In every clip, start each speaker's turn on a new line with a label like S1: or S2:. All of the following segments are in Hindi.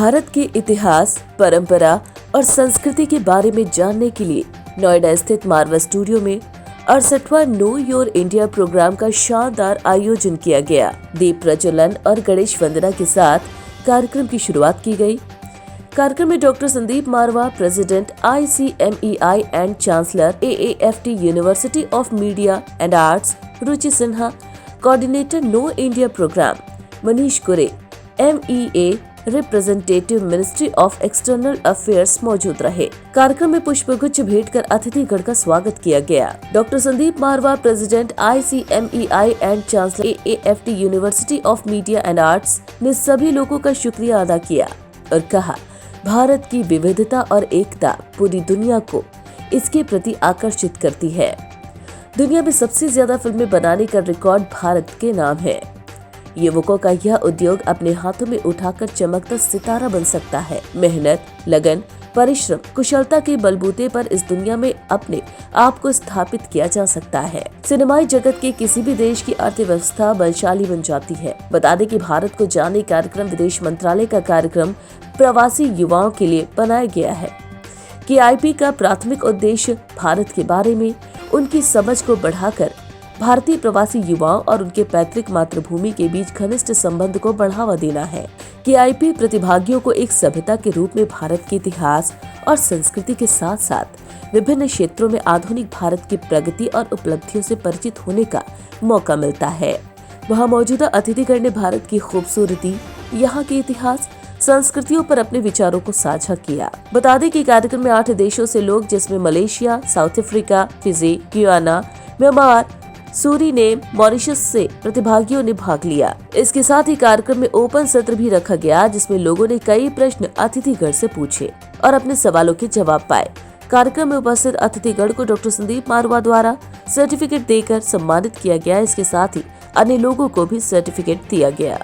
S1: भारत के इतिहास, परंपरा और संस्कृति के बारे में जानने के लिए नोएडा स्थित मारवा स्टूडियो में 68वां नो योर इंडिया प्रोग्राम का शानदार आयोजन किया गया। दीप प्रज्वलन और गणेश वंदना के साथ कार्यक्रम की शुरुआत की गई। कार्यक्रम में doctor Sandeep Marwah, president ICMEI and chancellor AAFT university of media and arts Ruchi Sinha, coordinator know India programme Manish Kure, MEA representative ministry of external affairs मौजूद रहे। कार्यक्रम में पुष्पगुच्छ भेंट कर अतिथिगण का स्वागत किया गया। Doctor Sandeep Marwah, president ICMEI and chancellor AAFT university of media and arts ने सभी लोगों का शुक्रिया अदा किया और कहा, भारत की विविधता और एकता पूरी दुनिया को इसके प्रति आकर्षित करती है। दुनिया में सबसे ज्यादा फिल्में बनाने का रिकॉर्ड भारत के नाम है। युवकों का यह उद्योग अपने हाथों में उठाकर चमकता सितारा बन सकता है। मेहनत, लगन, परिश्रम, कुशलता के बलबूते पर इस दुनिया में अपने आप को स्थापित किया जा सकता है। सिनेमाई जगत के किसी भी देश की अर्थव्यवस्था बलशाली बन जाती है। बता दें कि भारत को जाने कार्यक्रम विदेश मंत्रालय का कार्यक्रम प्रवासी युवाओं के लिए बनाया गया है। KIP का प्राथमिक उद्देश्य भारत के बारे में उनकी समझ को बढ़ाकर भारतीय प्रवासी युवाओं और उनके पैतृक मातृभूमि के बीच घनिष्ठ संबंध को बढ़ावा देना है। KIP प्रतिभागियों को एक सभ्यता के रूप में भारत के इतिहास और संस्कृति के साथ साथ विभिन्न क्षेत्रों में आधुनिक भारत की प्रगति और उपलब्धियों से परिचित होने का मौका मिलता है। वहां मौजूदा अतिथिगण ने भारत की खूबसूरती, यहाँ के इतिहास, संस्कृतियों पर अपने विचारों को साझा किया। बता दें कि कार्यक्रम में 8 देशों से लोग, जिसमें Malaysia, south Africa, Fiji, Guyana, Myanmar, Suriname, Mauritius से प्रतिभागियों ने भाग लिया। इसके साथ ही कार्यक्रम में ओपन सत्र भी रखा गया, जिसमें लोगों ने कई प्रश्न अतिथिगण से पूछे और अपने सवालों के जवाब पाए। कार्यक्रम में उपस्थित अतिथिगण को डॉक्टर संदीप मारवा द्वारा सर्टिफिकेट देकर सम्मानित किया गया। इसके साथ ही अन्य लोगों को भी सर्टिफिकेट दिया गया।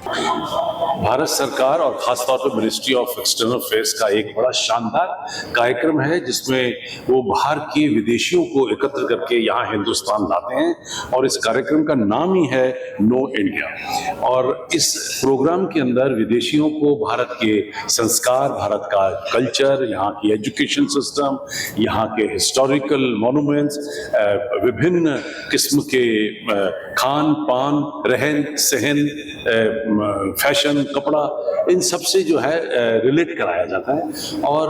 S2: भारत सरकार और खासतौर पर मिनिस्ट्री ऑफ एक्सटर्नल अफेयर्स का एक बड़ा शानदार कार्यक्रम है, जिसमें वो बाहर के विदेशियों को एकत्र करके यहाँ हिंदुस्तान लाते हैं और इस कार्यक्रम का नाम ही है नो इंडिया। और इस प्रोग्राम के अंदर विदेशियों को भारत के संस्कार, भारत का कल्चर, यहाँ की एजुकेशन सिस्टम, यहाँ के हिस्टोरिकल मॉन्यूमेंट्स, विभिन्न किस्म के खान पान, रहन सहन, फैशन, कपड़ा, इन सब से जो है रिलेट कराया जाता है। और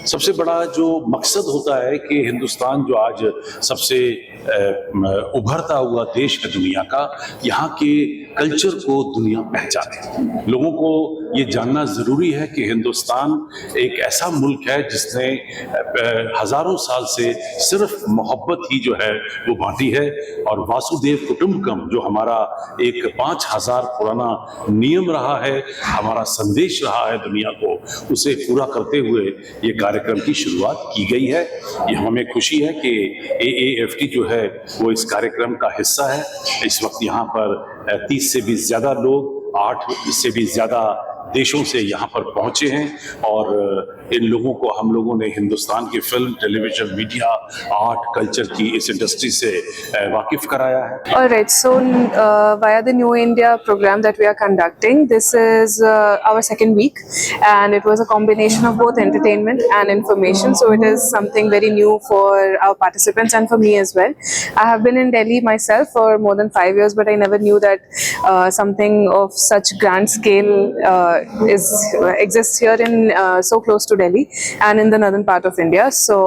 S2: सबसे बड़ा जो मकसद होता है कि हिंदुस्तान जो आज सबसे उभरता हुआ देश है दुनिया का, यहाँ के कल्चर को दुनिया पहचाने। लोगों को ये जानना जरूरी है कि हिंदुस्तान एक ऐसा मुल्क है जिसने हजारों साल से सिर्फ मोहब्बत ही जो है वो बांटी है। और वासुदेव कुटुंबकम जो हमारा एक 5000 पुराना नियम रहा है, हमारा संदेश रहा है दुनिया को, उसे पूरा करते हुए ये कार्यक्रम की शुरुआत की गई है। ये हमें खुशी है कि AAFT जो है वो इस कार्यक्रम का हिस्सा है। इस वक्त यहाँ पर 30 से भी ज्यादा लोग 8 से भी ज्यादा देशों से यहाँ पर पहुंचे हैं और इन लोगों को हम लोगों ने हिंदुस्तान की film, television, media, art, culture की इस इंडस्ट्री से वाकिफ कराया है।
S3: Alright, so via the New India program that we are conducting, this is our second week, and it was a combination of both entertainment and information. So it is something very new for our participants and for me as well. I have been in Delhi myself for more than 5 years, but I never knew that something of such grand scale exists here in so close to Delhi and in the northern part of India. So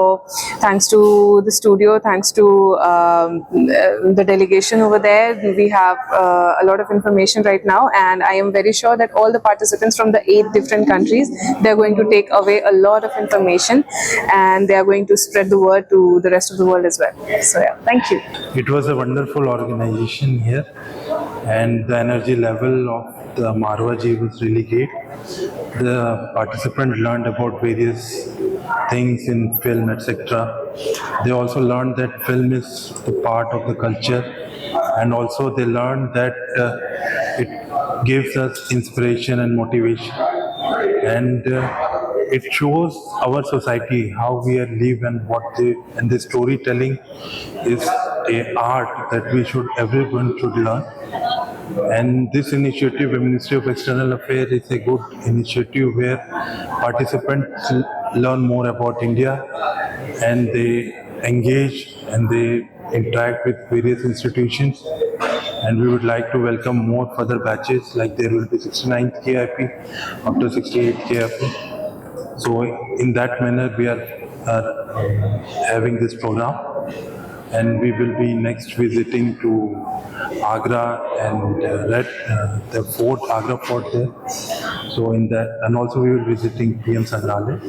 S3: thanks to the studio, thanks to the delegation over there, we have a lot of information right now, and I am very sure that all the participants from the 8 different countries, they're going to take away a lot of information and they are going to spread the word to the rest of the world as well. So yeah, thank you.
S4: It was a wonderful organization here, and the energy level of the Marwa ji was really great. The participants learned about various things in film, etc. They also learned that film is the part of the culture, and also they learned that it gives us inspiration and motivation, and it shows our society how we live and and the storytelling is a art that everyone should learn. And this initiative, the Ministry of External Affairs, is a good initiative where participants learn more about India and they engage and they interact with various institutions. And we would like to welcome more further batches, like there will be 69th KIP after 68th KIP. So in that manner, we are having this program, and we will be next visiting to Agra and the fort, Agra fort there. So in that, and also we will be visiting PM Sangralaya.